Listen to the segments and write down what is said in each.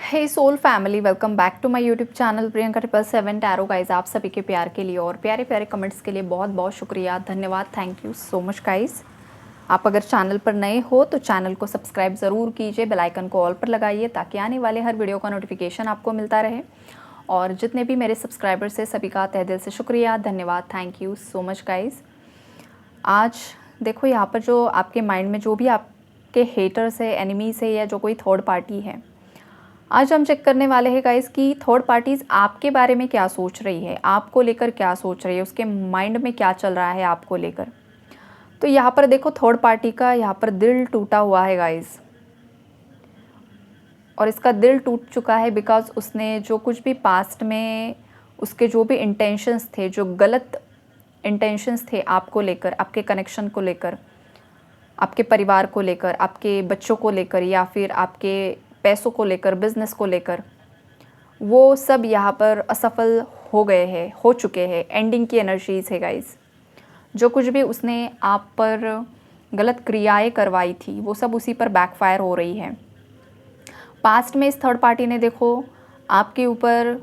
Hey soul family, welcome back to my YouTube channel Priyanka 777 tarot guys. आप सभी के प्यार के लिए और प्यारे प्यारे कमेंट्स के लिए बहुत बहुत शुक्रिया, धन्यवाद। Thank you so much guys. आप अगर चैनल पर नए हो तो चैनल को सब्सक्राइब ज़रूर कीजिए, बेल आइकन को ऑल पर लगाइए ताकि आने वाले हर वीडियो का नोटिफिकेशन आपको मिलता रहे। और जितने भी मेरे सब्सक्राइबर्स हैं सभी का तहे दिल से शुक्रिया, धन्यवाद। Thank you so much guys. आज देखो यहाँ पर जो आपके माइंड में जो भी आपके हेटर्स है, एनिमीज़ है या जो कोई थर्ड पार्टी है, आज हम चेक करने वाले हैं गाइस कि थर्ड पार्टीज़ आपके बारे में क्या सोच रही है, आपको लेकर क्या सोच रही है, उसके माइंड में क्या चल रहा है आपको लेकर। तो यहाँ पर देखो थर्ड पार्टी का यहाँ पर दिल टूटा हुआ है गाइस, और इसका दिल टूट चुका है बिकॉज उसने जो कुछ भी पास्ट में उसके जो भी इंटेंशंस थे, जो गलत इंटेंशंस थे आपको लेकर, आपके कनेक्शन को लेकर, आपके परिवार को लेकर, आपके बच्चों को लेकर या फिर आपके पैसों को लेकर, बिजनेस को लेकर, वो सब यहाँ पर असफल हो गए हैं, हो चुके हैं। एंडिंग की एनर्जीज है गाइस। जो कुछ भी उसने आप पर गलत क्रियाएं करवाई थी वो सब उसी पर बैकफायर हो रही है। पास्ट में इस थर्ड पार्टी ने देखो आपके ऊपर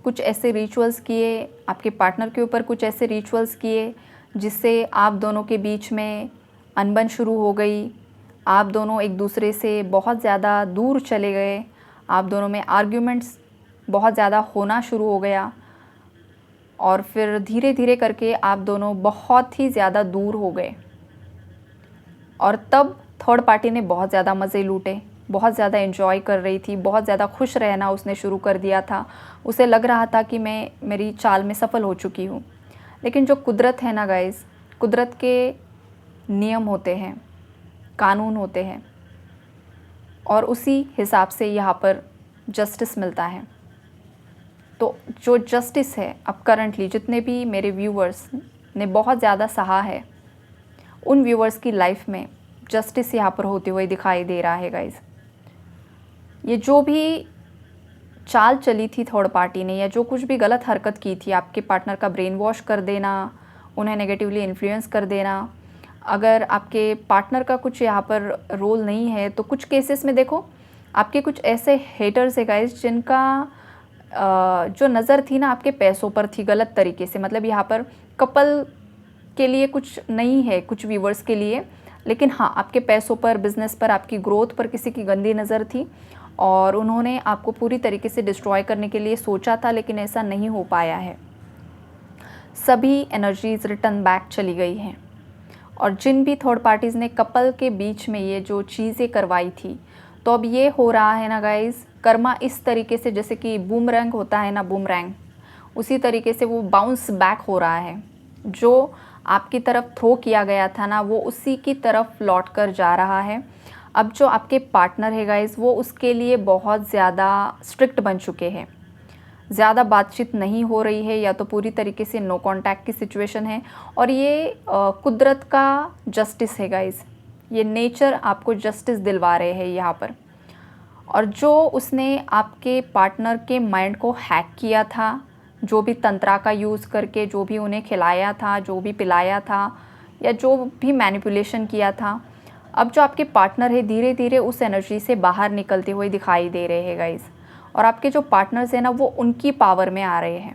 कुछ ऐसे रिचुअल्स किए, आपके पार्टनर के ऊपर कुछ ऐसे रिचुअल्स किए जिससे आप दोनों के बीच में अनबन शुरू हो गई। आप दोनों एक दूसरे से बहुत ज़्यादा दूर चले गए, आप दोनों में आर्ग्यूमेंट्स बहुत ज़्यादा होना शुरू हो गया और फिर धीरे धीरे करके आप दोनों बहुत ही ज़्यादा दूर हो गए। और तब थर्ड पार्टी ने बहुत ज़्यादा मज़े लूटे, बहुत ज़्यादा एंजॉय कर रही थी, बहुत ज़्यादा खुश रहना उसने शुरू कर दिया था। उसे लग रहा था कि मैं मेरी चाल में सफल हो चुकी हूँ। लेकिन जो कुदरत है ना गाइस, कुदरत के नियम होते हैं, कानून होते हैं, और उसी हिसाब से यहाँ पर जस्टिस मिलता है। तो जो जस्टिस है अब करंटली जितने भी मेरे व्यूवर्स ने बहुत ज़्यादा सहा है, उन व्यूवर्स की लाइफ में जस्टिस यहाँ पर होते हुए दिखाई दे रहा है गाइस। ये जो भी चाल चली थी थर्ड पार्टी ने, या जो कुछ भी गलत हरकत की थी, आपके पार्टनर का ब्रेन वॉश कर देना, उन्हें नेगेटिवली इन्फ्लुएंस कर देना, अगर आपके पार्टनर का कुछ यहाँ पर रोल नहीं है तो कुछ केसेस में देखो आपके कुछ ऐसे हेटर्स है गाइस जिनका जो नज़र थी ना आपके पैसों पर थी गलत तरीके से। मतलब यहाँ पर कपल के लिए कुछ नहीं है, कुछ व्यूवर्स के लिए, लेकिन हाँ आपके पैसों पर, बिजनेस पर, आपकी ग्रोथ पर किसी की गंदी नज़र थी और उन्होंने आपको पूरी तरीके से डिस्ट्रॉय करने के लिए सोचा था, लेकिन ऐसा नहीं हो पाया है। सभी एनर्जीज रिटर्न बैक चली गई हैं। और जिन भी थर्ड पार्टीज़ ने कपल के बीच में ये जो चीज़ें करवाई थी, तो अब ये हो रहा है ना गाइस, कर्मा इस तरीके से जैसे कि बूमरैंग होता है ना, बूमरैंग, उसी तरीके से वो बाउंस बैक हो रहा है। जो आपकी तरफ थ्रो किया गया था ना, वो उसी की तरफ लौट कर जा रहा है। अब जो आपके पार्टनर है गाइस, वो उसके लिए बहुत ज़्यादा स्ट्रिक्ट बन चुके हैं। ज़्यादा बातचीत नहीं हो रही है, या तो पूरी तरीके से नो कांटेक्ट की सिचुएशन है। और ये कुदरत का जस्टिस है गाइस, ये नेचर आपको जस्टिस दिलवा रहे हैं यहाँ पर। और जो उसने आपके पार्टनर के माइंड को हैक किया था, जो भी तंत्रा का यूज़ करके, जो भी उन्हें खिलाया था, जो भी पिलाया था, या जो भी मैनिपुलेशन किया था, अब जो आपके पार्टनर है धीरे धीरे उस एनर्जी से बाहर निकलते हुए दिखाई दे रहे हैं गाइस। और आपके जो पार्टनर्स हैं ना, वो उनकी पावर में आ रहे हैं।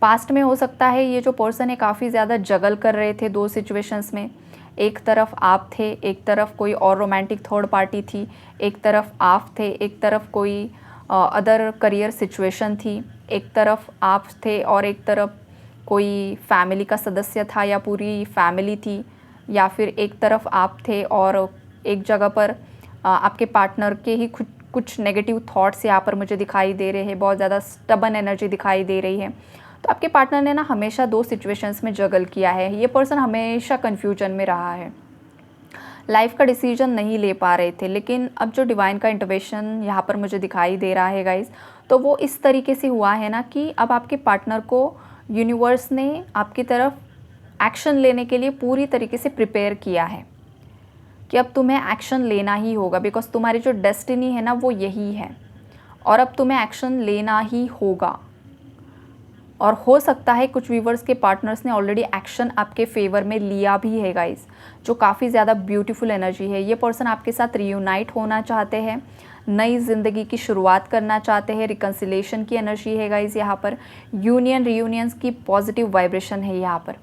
पास्ट में हो सकता है ये जो पर्सन है काफ़ी ज़्यादा जगल कर रहे थे दो सिचुएशंस में। एक तरफ आप थे, एक तरफ कोई और रोमांटिक थर्ड पार्टी थी, एक तरफ आप थे, एक तरफ कोई अदर करियर सिचुएशन थी, एक तरफ आप थे और एक तरफ कोई फैमिली का सदस्य था या पूरी फैमिली थी, या फिर एक तरफ आप थे और एक जगह पर आपके पार्टनर के ही कुछ नेगेटिव थॉट्स यहाँ पर मुझे दिखाई दे रहे हैं। बहुत ज़्यादा स्टबन एनर्जी दिखाई दे रही है। तो आपके पार्टनर ने ना हमेशा दो सिचुएशंस में जगल किया है। ये पर्सन हमेशा कन्फ्यूजन में रहा है, लाइफ का डिसीजन नहीं ले पा रहे थे। लेकिन अब जो डिवाइन का इंटरवेंशन यहाँ पर मुझे दिखाई दे रहा है गाइस, तो वो इस तरीके से हुआ है ना कि अब आपके पार्टनर को यूनिवर्स ने आपकी तरफ एक्शन लेने के लिए पूरी तरीके से प्रिपेयर किया है कि अब तुम्हें एक्शन लेना ही होगा, बिकॉज तुम्हारी जो डेस्टिनी है ना वो यही है, और अब तुम्हें एक्शन लेना ही होगा। और हो सकता है कुछ व्यूवर्स के पार्टनर्स ने ऑलरेडी एक्शन आपके फेवर में लिया भी है गाइस, जो काफ़ी ज़्यादा ब्यूटीफुल एनर्जी है। ये पर्सन आपके साथ रियूनाइट होना चाहते हैं, नई ज़िंदगी की शुरुआत करना चाहते हैं, रिकन्सिलेशन की एनर्जी है गाइस यहाँ पर, यूनियन रियूनियंस की पॉजिटिव वाइब्रेशन है यहाँ पर।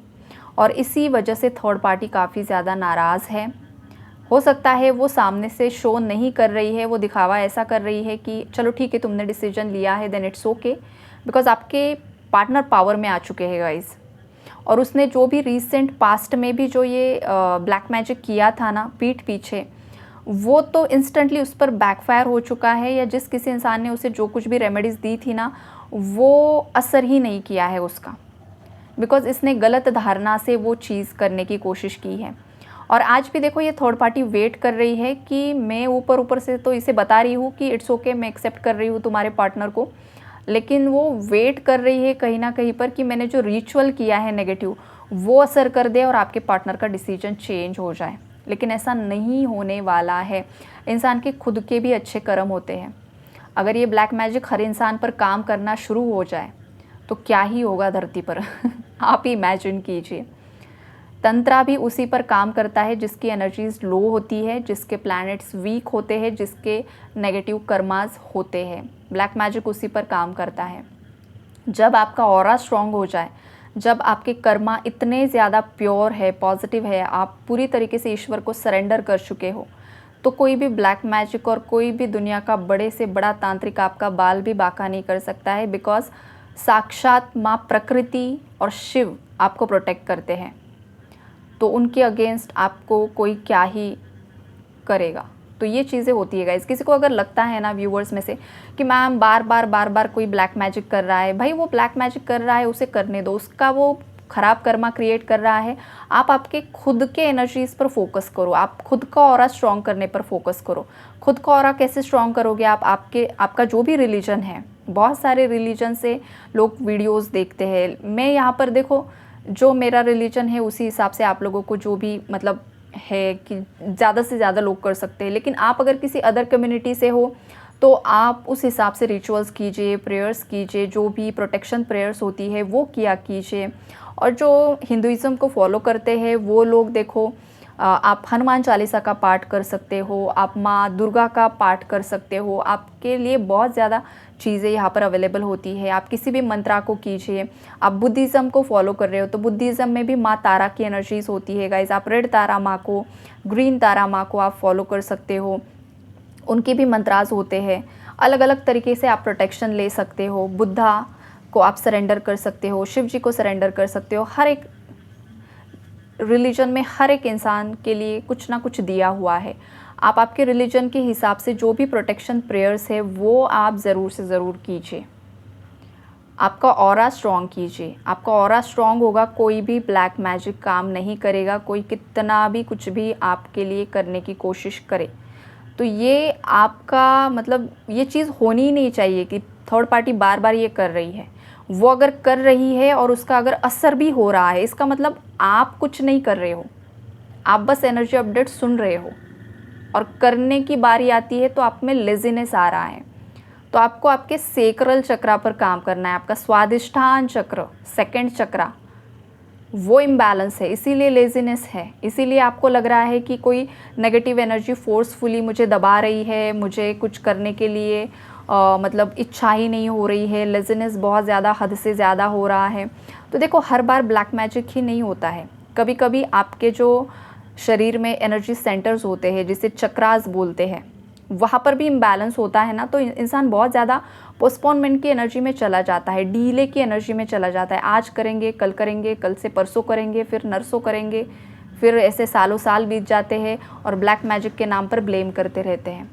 और इसी वजह से थर्ड पार्टी काफ़ी ज़्यादा नाराज़ है। हो सकता है वो सामने से शो नहीं कर रही है, वो दिखावा ऐसा कर रही है कि चलो ठीक है तुमने डिसीजन लिया है देन इट्स ओके, बिकॉज आपके पार्टनर पावर में आ चुके हैं गाइस। और उसने जो भी रीसेंट पास्ट में भी जो ये ब्लैक मैजिक किया था ना पीठ पीछे, वो तो इंस्टेंटली उस पर बैकफायर हो चुका है, या जिस किसी इंसान ने उसे जो कुछ भी रेमेडीज़ दी थी ना वो असर ही नहीं किया है उसका, बिकॉज इसने गलत धारणा से वो चीज़ करने की कोशिश की है। और आज भी देखो ये थर्ड पार्टी वेट कर रही है कि मैं ऊपर ऊपर से तो इसे बता रही हूँ कि इट्स ओके, मैं एक्सेप्ट कर रही हूँ तुम्हारे पार्टनर को, लेकिन वो वेट कर रही है कहीं ना कहीं पर कि मैंने जो रिचुअल किया है नेगेटिव वो असर कर दे और आपके पार्टनर का डिसीजन चेंज हो जाए। लेकिन ऐसा नहीं होने वाला है। इंसान के खुद के भी अच्छे कर्म होते हैं। अगर ये ब्लैक मैजिक हर इंसान पर काम करना शुरू हो जाए तो क्या ही होगा धरती पर आप ही इमेजिन कीजिए। तंत्रा भी उसी पर काम करता है जिसकी एनर्जीज लो होती है, जिसके प्लैनेट्स वीक होते हैं, जिसके नेगेटिव कर्मास होते हैं। ब्लैक मैजिक उसी पर काम करता है। जब आपका ऑरा स्ट्रॉन्ग हो जाए, जब आपके कर्मा इतने ज़्यादा प्योर है, पॉजिटिव है, आप पूरी तरीके से ईश्वर को सरेंडर कर चुके हो, तो कोई भी ब्लैक मैजिक और कोई भी दुनिया का बड़े से बड़ा तांत्रिक आपका बाल भी बांका नहीं कर सकता है, बिकॉज साक्षात माँ प्रकृति और शिव आपको प्रोटेक्ट करते हैं। तो उनके अगेंस्ट आपको कोई क्या ही करेगा। तो ये चीज़ें होती है गाइस। किसी को अगर लगता है ना व्यूवर्स में से कि मैम बार बार कोई ब्लैक मैजिक कर रहा है, भाई वो ब्लैक मैजिक कर रहा है उसे करने दो, उसका वो खराब कर्मा क्रिएट कर रहा है। आप आपके खुद के एनर्जीज पर फोकस करो, आप खुद का ऑरा स्ट्रॉन्ग करने पर फोकस करो। खुद का ऑरा कैसे स्ट्रॉन्ग करोगे आप? आपका जो भी रिलीजन है, बहुत सारे रिलीजन से लोग वीडियोज़ देखते हैं। मैं यहाँ पर देखो जो मेरा रिलीजन है उसी हिसाब से आप लोगों को जो भी मतलब है कि ज़्यादा से ज़्यादा लोग कर सकते हैं, लेकिन आप अगर किसी अदर कम्युनिटी से हो तो आप उस हिसाब से रिचुअल्स कीजिए, प्रेयर्स कीजिए, जो भी प्रोटेक्शन प्रेयर्स होती है वो किया कीजिए। और जो हिंदुइज़्म को फॉलो करते हैं वो लोग देखो, आप हनुमान चालीसा का पाठ कर सकते हो, आप माँ दुर्गा का पाठ कर सकते हो, आपके लिए बहुत ज़्यादा चीज़ें यहाँ पर अवेलेबल होती है। आप किसी भी मंत्रा को कीजिए। आप बुद्धिज़्म को फॉलो कर रहे हो तो बुद्धिज़्म में भी माँ तारा की एनर्जीज होती है गाइज। आप रेड तारा माँ को, ग्रीन तारा माँ को आप फॉलो कर सकते हो, उनके भी मंत्राज होते हैं। अलग अलग तरीके से आप प्रोटेक्शन ले सकते हो। बुद्धा को आप सरेंडर कर सकते हो, शिव जी को सरेंडर कर सकते हो। हर एक रिलीजन में हर एक इंसान के लिए कुछ ना कुछ दिया हुआ है। आप आपके रिलीजन के हिसाब से जो भी प्रोटेक्शन प्रेयर्स है वो आप ज़रूर से ज़रूर कीजिए। आपका ऑरा स्ट्रॉन्ग कीजिए। आपका ऑरा स्ट्रॉन्ग होगा, कोई भी ब्लैक मैजिक काम नहीं करेगा, कोई कितना भी कुछ भी आपके लिए करने की कोशिश करे। तो ये आपका मतलब ये चीज़ होनी ही नहीं चाहिए कि थर्ड पार्टी बार बार ये कर रही है। वो अगर कर रही है और उसका अगर असर भी हो रहा है, इसका मतलब आप कुछ नहीं कर रहे हो, आप बस एनर्जी अपडेट सुन रहे हो। और करने की बारी आती है तो आप में लेज़ीनेस आ रहा है। तो आपको आपके सेक्रल चक्रा पर काम करना है। आपका स्वादिष्ठान चक्र, सेकंड चक्रा, वो इम्बैलेंस है, इसीलिए लेज़ीनेस है। इसीलिए आपको लग रहा है कि कोई नेगेटिव एनर्जी फोर्सफुली मुझे दबा रही है, मुझे कुछ करने के लिए मतलब इच्छा ही नहीं हो रही है, लेज़ीनेस बहुत ज़्यादा, हद से ज़्यादा हो रहा है। तो देखो हर बार ब्लैक मैजिक ही नहीं होता है। कभी कभी आपके जो शरीर में एनर्जी सेंटर्स होते हैं जिसे चक्रास बोलते हैं, वहाँ पर भी इम्बैलेंस होता है ना, तो इंसान बहुत ज़्यादा पोस्टपोनमेंट की एनर्जी में चला जाता है, डीले की एनर्जी में चला जाता है। आज करेंगे, कल से परसों करेंगे, फिर नरसों करेंगे, फिर ऐसे सालों साल बीत जाते हैं और ब्लैक मैजिक के नाम पर ब्लेम करते रहते हैं।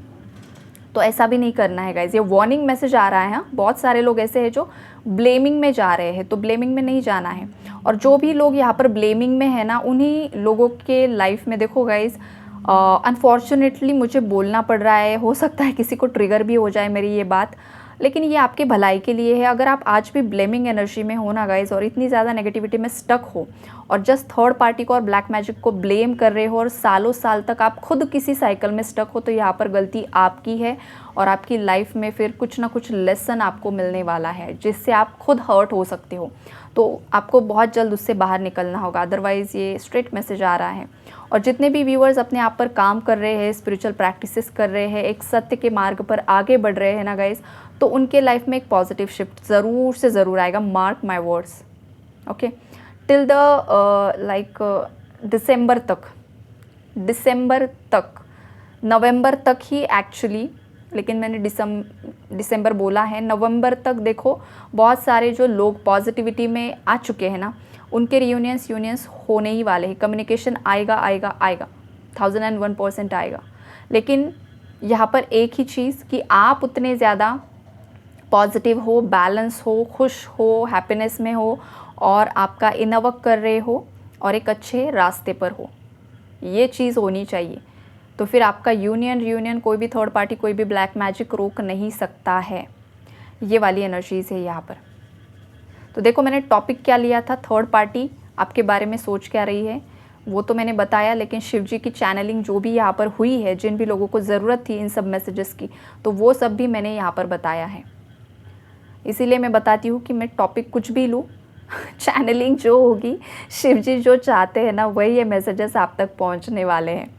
तो ऐसा भी नहीं करना है गाइज। ये वार्निंग मैसेज आ रहा है। हाँ, बहुत सारे लोग ऐसे हैं जो ब्लेमिंग में जा रहे हैं, तो ब्लेमिंग में नहीं जाना है। और जो भी लोग यहाँ पर ब्लेमिंग में है ना, उन्हीं लोगों के लाइफ में देखो गाइज, अनफॉर्चुनेटली मुझे बोलना पड़ रहा है, हो सकता है किसी को ट्रिगर भी हो जाए मेरी ये बात, लेकिन ये आपके भलाई के लिए है। अगर आप आज भी ब्लेमिंग एनर्जी में हो ना गाइज, और इतनी ज़्यादा नेगेटिविटी में स्टक हो और जस्ट थर्ड पार्टी को और ब्लैक मैजिक को ब्लेम कर रहे हो और सालों साल तक आप खुद किसी साइकिल में स्टक हो, तो यहाँ पर गलती आपकी है। और आपकी लाइफ में फिर कुछ ना कुछ लेसन आपको मिलने वाला है जिससे आप खुद हर्ट हो सकते हो। तो आपको बहुत जल्द उससे बाहर निकलना होगा, अदरवाइज़ ये स्ट्रेट मैसेज आ रहा है। और जितने भी व्यूअर्स अपने आप पर काम कर रहे हैं, स्पिरिचुअल प्रैक्टिसेस कर रहे हैं, एक सत्य के मार्ग पर आगे बढ़ रहे हैं ना गाइस, तो उनके लाइफ में एक पॉजिटिव शिफ्ट ज़रूर से ज़रूर आएगा, mark my words. Okay, till the दिसंबर तक, नवंबर तक ही एक्चुअली, लेकिन मैंने दिसंबर बोला है, नवंबर तक देखो बहुत सारे जो लोग पॉजिटिविटी में आ चुके हैं ना, उनके यूनियंस होने ही वाले हैं। कम्युनिकेशन आएगा आएगा आएगा, 1001% आएगा। लेकिन यहाँ पर एक ही चीज़ कि आप उतने ज़्यादा पॉजिटिव हो, बैलेंस हो, खुश हो, हैप्पीनेस में हो और आपका इनर वर्क कर रहे हो और एक अच्छे रास्ते पर हो, ये चीज़ होनी चाहिए। तो फिर आपका यूनियन कोई भी थर्ड पार्टी, कोई भी ब्लैक मैजिक रोक नहीं सकता है। ये वाली एनर्जीज़ है यहाँ पर। तो देखो मैंने टॉपिक क्या लिया था, थर्ड पार्टी आपके बारे में सोच क्या रही है वो तो मैंने बताया, लेकिन शिव जी की चैनलिंग जो भी यहाँ पर हुई है, जिन भी लोगों को ज़रूरत थी इन सब मैसेजेस की, तो वो सब भी मैंने यहाँ पर बताया है। इसीलिए मैं बताती हूँ कि मैं टॉपिक कुछ भी लूँ चैनलिंग जो होगी, शिव जी जो चाहते हैं ना, वही ये मैसेजेस आप तक पहुँचने वाले हैं।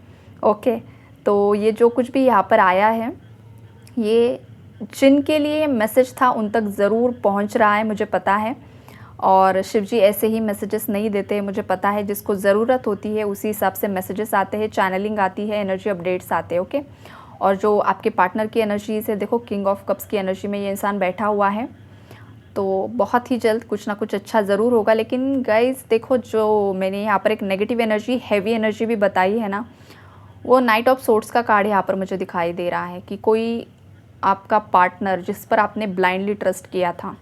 ओके, तो ये जो कुछ भी यहाँ पर आया है, ये जिनके लिए मैसेज था उन तक ज़रूर पहुँच रहा है, मुझे पता है। और शिव जी ऐसे ही मैसेजेस नहीं देते, मुझे पता है। जिसको ज़रूरत होती है उसी हिसाब से मैसेजेस आते हैं, चैनलिंग आती है, एनर्जी अपडेट्स आते हैं। ओके, और जो आपके पार्टनर की एनर्जीज़ है, देखो किंग ऑफ कप्स की एनर्जी में ये इंसान बैठा हुआ है, तो बहुत ही जल्द कुछ ना कुछ अच्छा ज़रूर होगा। लेकिन गाइस देखो, जो मैंने यहाँ पर एक नेगेटिव एनर्जी, हैवी एनर्जी भी बताई है ना, वो नाइट ऑफ सोर्ट्स का कार्ड यहाँ पर मुझे दिखाई दे रहा है कि कोई आपका पार्टनर जिस पर आपने ब्लाइंडली ट्रस्ट किया था,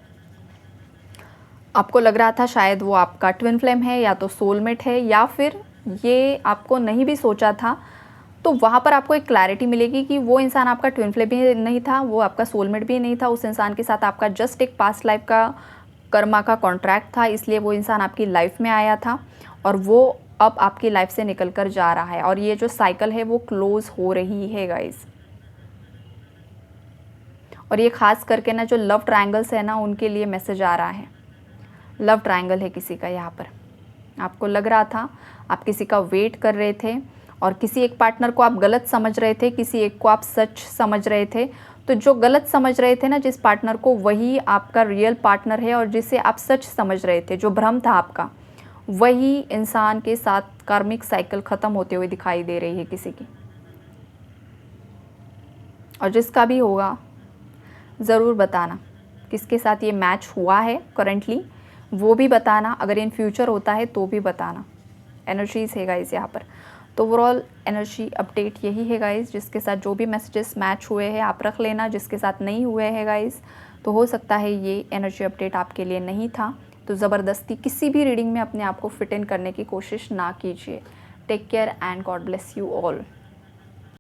आपको लग रहा था शायद वो आपका ट्विन फ्लेम है या तो सोलमेट है, या फिर ये आपको नहीं भी सोचा था, तो वहाँ पर आपको एक क्लैरिटी मिलेगी कि वो इंसान आपका ट्विन फ्लेम भी नहीं था, वो आपका सोलमेट भी नहीं था। उस इंसान के साथ आपका जस्ट एक पास्ट लाइफ का कर्मा का कॉन्ट्रैक्ट था, इसलिए वो इंसान आपकी लाइफ में आया था और वो अब आपकी लाइफ से निकल कर जा रहा है। और ये जो साइकिल है वो क्लोज हो रही है गाइस। और ये खास करके ना जो लव ट्रायंगल्स है ना, उनके लिए मैसेज आ रहा है। लव ट्रायंगल है किसी का यहाँ पर, आपको लग रहा था आप किसी का वेट कर रहे थे और किसी एक पार्टनर को आप गलत समझ रहे थे, किसी एक को आप सच समझ रहे थे। तो जो गलत समझ रहे थे ना जिस पार्टनर को, वही आपका रियल पार्टनर है, और जिसे आप सच समझ रहे थे, जो भ्रम था आपका, वही इंसान के साथ कार्मिक साइकिल ख़त्म होते हुए दिखाई दे रही है किसी की। और जिसका भी होगा ज़रूर बताना किसके साथ ये मैच हुआ है करंटली, वो भी बताना। अगर इन फ्यूचर होता है तो भी बताना। एनर्जीज़ है गाइस यहाँ पर। तो ओवरऑल एनर्जी अपडेट यही है गाइस। जिसके साथ जो भी मैसेजेस मैच हुए हैं आप रख लेना, जिसके साथ नहीं हुए हैं गाइस, तो हो सकता है ये एनर्जी अपडेट आपके लिए नहीं था। तो ज़बरदस्ती किसी भी रीडिंग में अपने आप को फिट इन करने की कोशिश ना कीजिए। Take care and God bless you all.